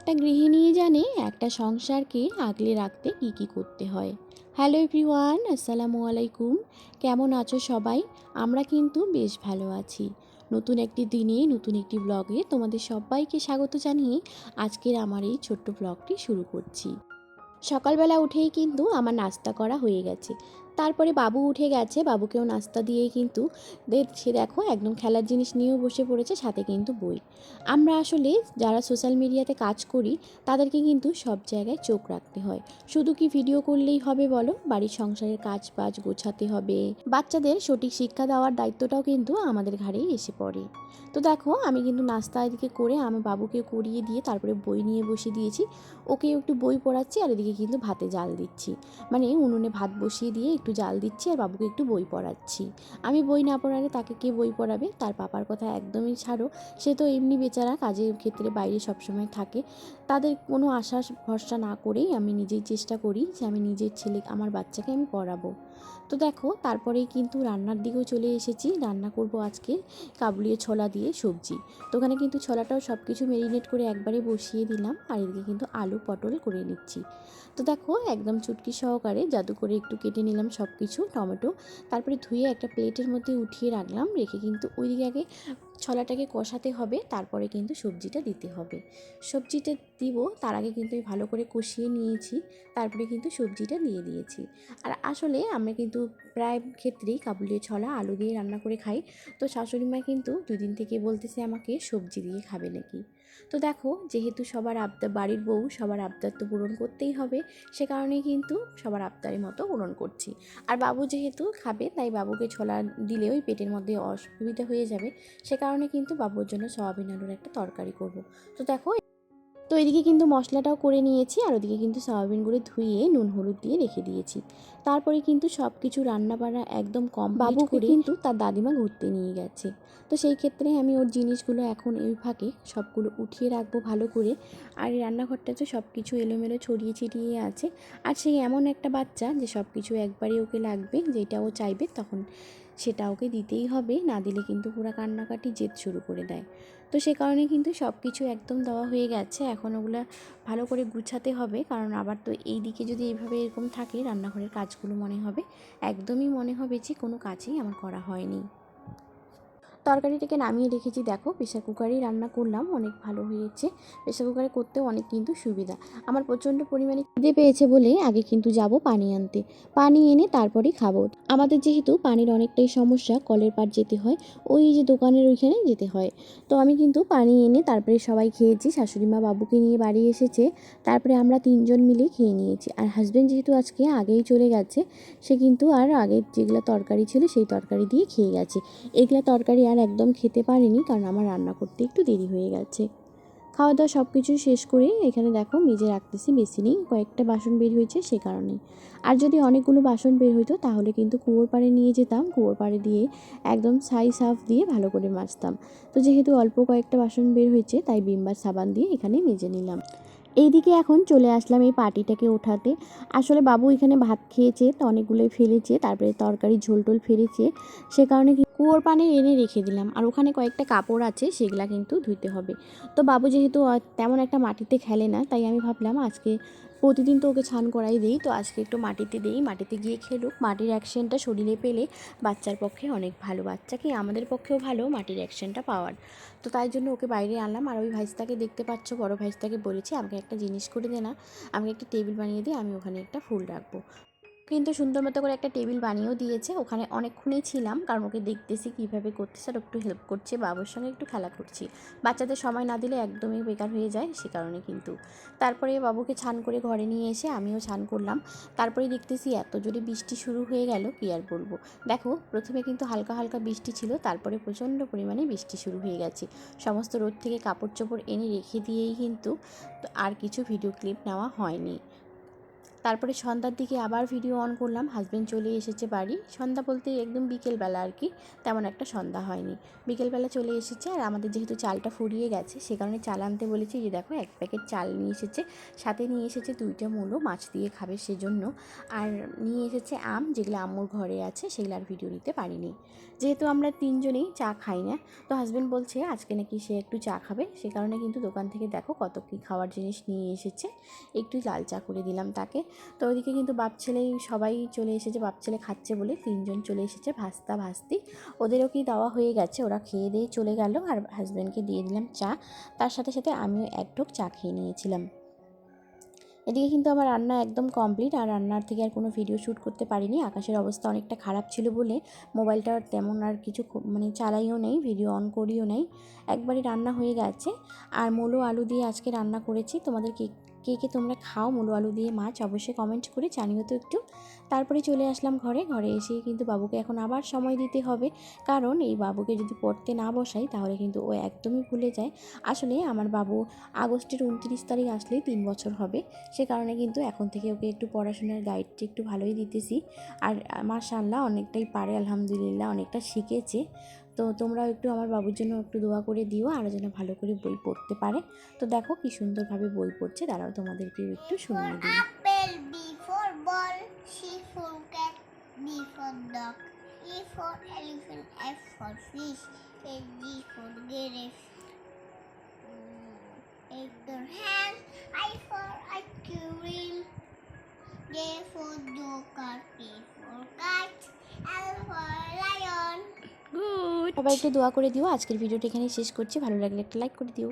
একটা গৃহিণী জানে একটা সংসারকে আগলে রাখতে কী কী করতে হয়। হ্যালো এভরিওয়ান, আসসালামু আলাইকুম। কেমন আছো সবাই? আমরা কিন্তু বেশ ভালো আছি। নতুন একটি দিনে নতুন একটি ব্লগে তোমাদের সবাইকে স্বাগত জানিয়ে আজকের আমার এই ছোট্ট ব্লগটি শুরু করছি। সকালবেলা উঠেই কিন্তু আমার নাস্তা করা হয়ে গেছে। তারপরে বাবু উঠে গেছে, বাবুকেও নাস্তা দিয়েই কিন্তু সে দেখো একদম খেলার জিনিস নিয়েও বসে পড়েছে, সাথে কিন্তু বই। আমরা আসলে যারা সোশ্যাল মিডিয়াতে কাজ করি তাদেরকে কিন্তু সব জায়গায় চোখ রাখতে হয়। শুধু কি ভিডিও করলেই হবে বলো? বাড়ির সংসারের কাজ বাজ গোছাতে হবে, বাচ্চাদের সঠিক শিক্ষা দেওয়ার দায়িত্বটাও কিন্তু আমাদের ঘাড়েই এসে পড়ে। তো দেখো আমি কিন্তু নাস্তা এদিকে করে আমার বাবুকে করিয়ে দিয়ে তারপরে বই নিয়ে বসে দিয়েছি। ওকে একটু বই পড়াচ্ছি আর এদিকে কিন্তু ভাতে জাল দিচ্ছি, মানে উনুনে ভাত বসিয়ে দিয়ে একটু জাল দিচ্ছি আর বাবুকে একটু বই পড়াচ্ছি। আমি বই না পড়ালে তাকে কে বই পড়াবে? তার পাপার কথা একদমই ছাড়ো, সে তো এমনি বেচারা কাজের ক্ষেত্রে বাইরে সবসময় থাকে। তাদের কোনো আশা ভরসা না করেই আমি নিজেই চেষ্টা করি যে আমি নিজের ছেলে আমার বাচ্চাকে আমি পড়াবো। তো দেখো তারপরেই কিন্তু রান্নার দিকেও চলে এসেছি। রান্না করব আজকে কাবুলিয়ে ছোলা দিয়ে সবজি। তো ওখানে কিন্তু ছোলাটাও সব কিছু ম্যারিনেট করে একবারে বসিয়ে দিলাম আর এদিকে কিন্তু আলু পটল করে নিচ্ছি। তো দেখো একদম চুটকি সহকারে জাদু করে একটু কেটে নিলাম সব কিছু, টমেটো। তারপরে ধুয়ে একটা প্লেটের মধ্যে উঠিয়ে রাখলাম, রেখে কিন্তু ওইদিকে আগে ছোলাটাকে কষাতে হবে, তারপরে কিন্তু সবজিটা দিতে হবে। সবজিটা দিব তার আগে কিন্তু আমি ভালো করে কষিয়ে নিয়েছি, তারপরে কিন্তু সবজিটা দিয়ে দিয়েছি। আর আসলে আমরা কিন্তু প্রায় ক্ষেত্রেই কাবুলিয়ে ছোলা আলু দিয়ে রান্না করে খাই। তো শাশুড়ি মা কিন্তু দুদিন থেকে বলতেছে আমাকে সবজি দিয়ে খাবে নাকি। তো দেখো যেহেতু সবার আবদার, বাড়ির বউ সবার আবদার তো পূরণ করতেই হবে, সে কারণেই কিন্তু সবার আবদারের মতো পূরণ করছি। আর বাবু যেহেতু খাবে তাই বাবুকে ছোলা দিলেও পেটের মধ্যে অসুবিধা হয়ে যাবে, সে কারণে কিন্তু বাবুর জন্য সয়াবিন আলুর একটা তরকারি করব। তো দেখো তো এদিকে কিন্তু মশলাটাও করে নিয়েছি আর ওদিকে কিন্তু সয়াবিনগুলো ধুয়ে নুন হলুদ দিয়ে রেখে দিয়েছি। তারপরে কিন্তু সব কিছু রান্না বান্না একদম কমপ্লিট করে কিন্তু তার দাদিমা ঘুরতে নিয়ে গেছে। তো সেই ক্ষেত্রে আমি ওর জিনিসগুলো এখন এই ফাঁকে সবগুলো উঠিয়ে রাখবো ভালো করে। আর এই রান্নাঘরটাতে সব কিছু এলোমেলো ছড়িয়ে ছিটিয়ে আছে। আর সেই এমন একটা বাচ্চা যে সব কিছু একবারে ওকে লাগবে, যেটা ও চাইবে তখন সেটা ওকে দিতেই হবে, না দিলে কিন্তু পুরো কান্নাকাটি জেদ শুরু করে দেয়। তো সে কারণে কিন্তু সব কিছু একদম দেওয়া হয়ে গেছে, এখন ওগুলো ভালো করে গুছাতে হবে, কারণ আবার তো এই দিকে যদি এইভাবে এরকম থাকে রান্নাঘরের কাজগুলো একদমই মনে হবে যে কোনো কাজই আমার করা হয়নি। তরকারিটাকে নামিয়ে রেখেছি, দেখো প্রেশার কুকারেই রান্না করলাম, অনেক ভালো হয়েছে। প্রেশার কুকারে করতেও অনেক কিন্তু সুবিধা। আমার প্রচণ্ড পরিমাণে খিদে পেয়েছে বলে আগে কিন্তু যাব পানি আনতে, পানি এনে তারপরেই খাবো। আমাদের যেহেতু পানির অনেকটাই সমস্যা, কলের পাড় যেতে হয়, ওই যে দোকানের ওইখানে যেতে হয়। তো আমি কিন্তু পানি এনে তারপরে সবাই খেয়েছি। শাশুড়ি মা বাবুকে নিয়ে বাড়ি এসেছে, তারপরে আমরা তিনজন মিলে খেয়ে নিয়েছি। আর হাজব্যান্ড যেহেতু আজকে আগেই চলে গেছে, সে কিন্তু আর আগের যেগুলো তরকারি ছিল সেই তরকারি দিয়ে খেয়ে গেছে। এগুলা তরকারি আর একদম খেতে পারিনি, কারণ আমার রান্না করতে একটু দেরি হয়ে গেছে। খাওয়া দাওয়া সব কিছু শেষ করে এখানে দেখো মেজে রাখতেছি, বেসিনেই কয়েকটা বাসন বের হয়েছে সে কারণে। আর যদি অনেকগুলো বাসন বের হইতো তাহলে কিন্তু কুয়োর পাড়ে নিয়ে যেতাম, কুয়োর পাড়ে দিয়ে একদম ছাই সাফ দিয়ে ভালো করে মাজতাম। তো যেহেতু অল্প কয়েকটা বাসন বের হয়েছে তাই বিম সাবান দিয়ে এখানে মেজে নিলাম। এইদিকে এখন চলে আসলাম এই পাটিটাকে ওঠাতে। আসলে বাবু এখানে ভাত খেয়েছে, তো অনেকগুলোই ফেলেছে, তারপরে তরকারি ঝোল টোল ফেলেছে, সে কারণে কুয়োর পানি এনে রেখে দিলাম। আর ওখানে কয়েকটা কাপড় আছে, সেগুলা কিন্তু ধুতে হবে। তো বাবু যেহেতু তেমন একটা মাটিতে খেলে না, তাই আমি ভাবলাম আজকে প্রতিদিন তো ওকে স্নান করাই দিই, তো আজকে একটু মাটিতে দিই, মাটিতে গিয়ে খেলুক। মাটির অ্যাকশনটা শরীরে পেলে বাচ্চার পক্ষে অনেক ভালো, বাচ্চাকে আমাদের পক্ষেও ভালো মাটির অ্যাকশনটা পাওয়ার। তো তাই জন্য ওকে বাইরে আনলাম। আর ওই ভাইস্তাকে দেখতে পাচ্ছ, বড় ভাইস্তাকে বলেছি আমাকে একটা জিনিস করে দে না, আমাকে একটা টেবিল বানিয়ে দিয়ে, আমি ওখানে একটা ফুল রাখবো। কিন্তু সুন্দর মতো করে একটা টেবিল বানিয়েও দিয়েছে। ওখানে অনেকক্ষণই ছিলাম, কারণ ওকে দেখতেছি কীভাবে করতেছে আর একটু হেল্প করছে, বাবুর সঙ্গে একটু খেলা করছি। বাচ্চাদের সময় না দিলে একদমই বেকার হয়ে যায়, সে কারণে কিন্তু। তারপরে বাবুকে ছান করে ঘরে নিয়ে এসে আমিও ছান করলাম। তারপরে দেখতেছি এত জোরে বৃষ্টি শুরু হয়ে গেল, কী আর বলবো। দেখো প্রথমে কিন্তু হালকা হালকা বৃষ্টি ছিল, তারপরে প্রচণ্ড পরিমাণে বৃষ্টি শুরু হয়ে গেছে। সমস্ত রোদ থেকে কাপড় চোপড় এনে রেখে দিয়েই কিন্তু আর কিছু ভিডিও ক্লিপ নেওয়া হয়নি। তারপরে সন্ধ্যার দিকে আবার ভিডিও অন করলাম, হাজব্যান্ড চলে এসেছে বাড়ি। সন্ধ্যা বলতে একদম বিকেলবেলা আর কি, তেমন একটা সন্ধ্যা হয়নি, বিকেলবেলা চলে এসেছে। আর আমাদের যেহেতু চালটা ফুরিয়ে গেছে সে কারণে চাল আনতে বলেছি। যে দেখো 1 প্যাকেট চাল নিয়ে এসেছে, সাথে নিয়ে এসেছে 2টা মূলো মাছ দিয়ে খাবে সেজন্য, আর নিয়ে এসেছে আম, যেগুলো আম্মুর ঘরে আছে, সেগুলো আর ভিডিও নিতে পারিনি। যেহেতু আমরা 3জনেই চা খাই না, তো হাজব্যান্ড বলছে আজকে নাকি সে একটু চা খাবে, সে কারণে কিন্তু দোকান থেকে দেখো কত কী খাওয়ার জিনিস নিয়ে এসেছে। একটু লাল চা করে দিলাম তাকে। তো ওইদিকে কিন্তু বাপ ছেলে সবাই চলে এসেছে, বাপ ছেলে খাচ্ছে বলে 3জন চলে এসেছে, ভাস্তা ভাস্তি, ওদেরও কি দেওয়া হয়ে গেছে, ওরা খেয়ে দিয়ে চলে গেল। আর হাজব্যান্ডকে দিয়ে দিলাম চা, তার সাথে সাথে আমিও এক ঢোক চা খেয়ে নিয়েছিলাম। এদিকে কিন্তু আমার রান্না একদম কমপ্লিট, আর রান্নার থেকে আর কোনো ভিডিও শ্যুট করতে পারিনি। আকাশের অবস্থা অনেকটা খারাপ ছিল বলে মোবাইলটা তেমন আর কিছু মানে চালাইও নেই, ভিডিও অন করিও নেই, একবারই রান্না হয়ে গেছে। আর মূলো আলু দিয়ে আজকে রান্না করেছি। তোমাদের কে কে কে তোমরা খাও মূলো আলু দিয়ে মাছ, অবশ্যই কমেন্ট করে জানিও তো একটু। তারপরে চলে আসলাম ঘরে এসে কিন্তু বাবুকে এখন আবার সময় দিতে হবে, কারণ এই বাবুকে যদি পড়তে না বসাই তাহলে কিন্তু ও একদমই ভুলে যায়। আসলে আমার বাবু আগস্টের 29 তারিখ আসলেই 3 বছর হবে, সে কারণে কিন্তু এখন থেকে ওকে একটু পড়াশোনার গাইডটা একটু ভালোই দিতেছি। আর মাশাআল্লাহ অনেকটাই পারে, আলহামদুলিল্লাহ অনেকটা শিখেছে। তো তোমরাও একটু আমার বাবুর জন্য একটু দোয়া করে দিও, আর যেন ভালো করে বই পড়তে পারে। তো দেখো কি সুন্দরভাবে বই পড়ছে, দাঁড়াও তোমাদেরকেও একটু শুনিয়ে দিই। Apple, B for ball, C for cat, D for dog, E for elephant, F for fish, G for giraffe, H for hand, I for aquarium, J for joker, K for kite, L for lion. Good, সবাই একটু দোয়া করে দিও। আজকের ভিডিওটা এখানেই শেষ করছি, ভালো লাগলে একটা লাইক করে দিও।